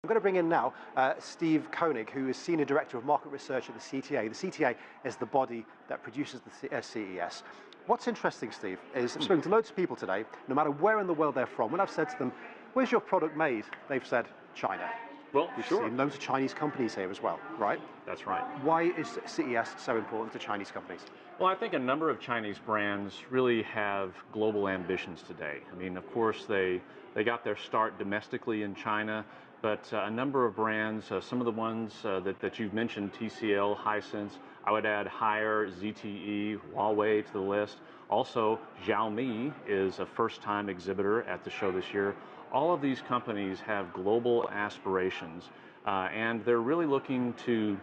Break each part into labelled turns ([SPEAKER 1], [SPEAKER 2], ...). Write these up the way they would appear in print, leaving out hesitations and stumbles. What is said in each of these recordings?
[SPEAKER 1] I'm going to bring in now Steve Koenig, who is Senior Director of Market Research at the CTA. The CTA is the body that produces the CES. What's interesting, Steve, is I've spoken to loads of people today, no matter where in the world they're from. When I've said to them, where's your product made? They've said, China.
[SPEAKER 2] Well,
[SPEAKER 1] We've
[SPEAKER 2] sure.
[SPEAKER 1] seen loads of Chinese companies here as well, right?
[SPEAKER 2] That's right.
[SPEAKER 1] Why is CES so important to Chinese companies?
[SPEAKER 2] Well, I think a number of Chinese brands really have global ambitions today. I mean, of course, they got their start domestically in China, but a number of brands, some of the ones that you've mentioned, TCL, Hisense, I would add Haier, ZTE, Huawei to the list. Also, Xiaomi is a first-time exhibitor at the show this year. All of these companies have global aspirations, and they're really looking to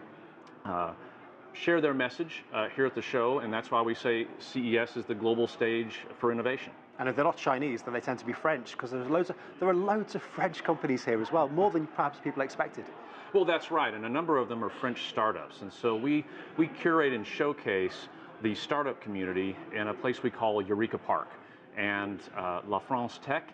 [SPEAKER 2] share their message here at the show, and that's why we say CES is the global stage for innovation.
[SPEAKER 1] And if they're not Chinese, then they tend to be French, because there are loads of French companies here as well, more than perhaps people expected.
[SPEAKER 2] Well, that's right, and a number of them are French startups, and so we curate and showcase the startup community in a place we call Eureka Park. And La France Tech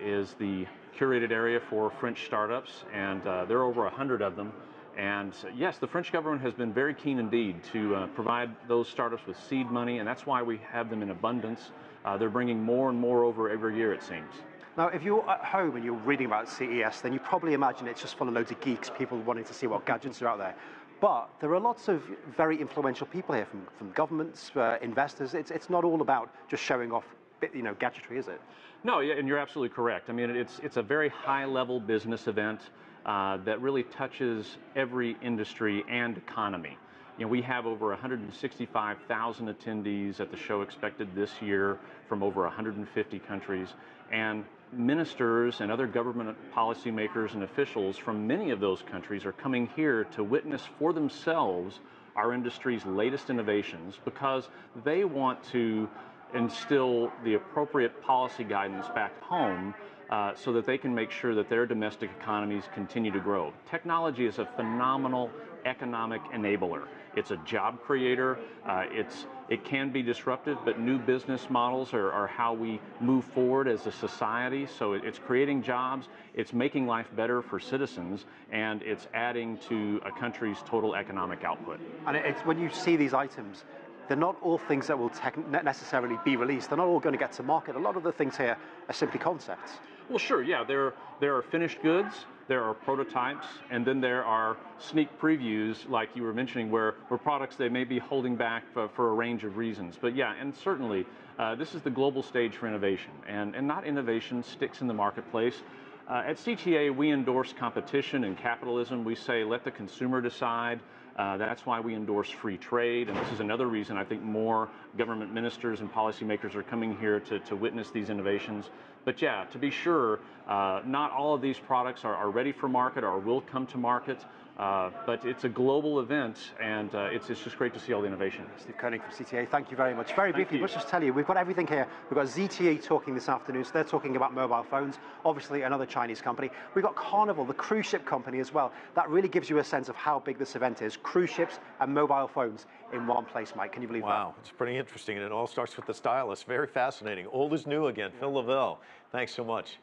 [SPEAKER 2] is the curated area for French startups, and there are over 100 of them. And yes, the French government has been very keen indeed to provide those startups with seed money, and that's why we have them in abundance. They're bringing more and more over every year, it seems.
[SPEAKER 1] Now, if you're at home and you're reading about CES, then you probably imagine it's just full of loads of geeks, people wanting to see what gadgets are out there. But there are lots of very influential people here, from governments, investors. It's not all about just showing off, gadgetry, is it?
[SPEAKER 2] No, yeah, and you're absolutely correct. I mean, it's a very high-level business event that really touches every industry and economy. We have over 165,000 attendees at the show expected this year from over 150 countries, and ministers and other government policymakers and officials from many of those countries are coming here to witness for themselves our industry's latest innovations, because they want to instill the appropriate policy guidance back home so that they can make sure that their domestic economies continue to grow. Technology is a phenomenal economic enabler. It's a job creator. It can be disruptive, but new business models are how we move forward as a society. So it's creating jobs, it's making life better for citizens, and it's adding to a country's total economic output.
[SPEAKER 1] And it's when you see these items, they're not all things that will necessarily be released. They're not all going to get to market. A lot of the things here are simply concepts.
[SPEAKER 2] Well, sure, yeah. There are finished goods, there are prototypes, and then there are sneak previews, like you were mentioning, where products they may be holding back for a range of reasons. But yeah, and certainly, this is the global stage for innovation, and not innovation sticks in the marketplace. At CTA, we endorse competition and capitalism. We say, let the consumer decide. That's why we endorse free trade, and this is another reason I think more government ministers and policymakers are coming here to witness these innovations. But yeah, to be sure, not all of these products are ready for market or will come to market, but it's a global event, and it's just great to see all the innovation.
[SPEAKER 1] Steve Koenig from CTA, thank you very much. Very briefly, let's just tell you, we've got everything here. We've got ZTE talking this afternoon, so they're talking about mobile phones, obviously another Chinese company. We've got Carnival, the cruise ship company as well. That really gives you a sense of how big this event is. Cruise ships and mobile phones in one place, Mike. Can you believe that?
[SPEAKER 3] Wow, it's pretty interesting, and it all starts with the stylus. Very fascinating. Old is new again. Phil Lavelle, thanks so much.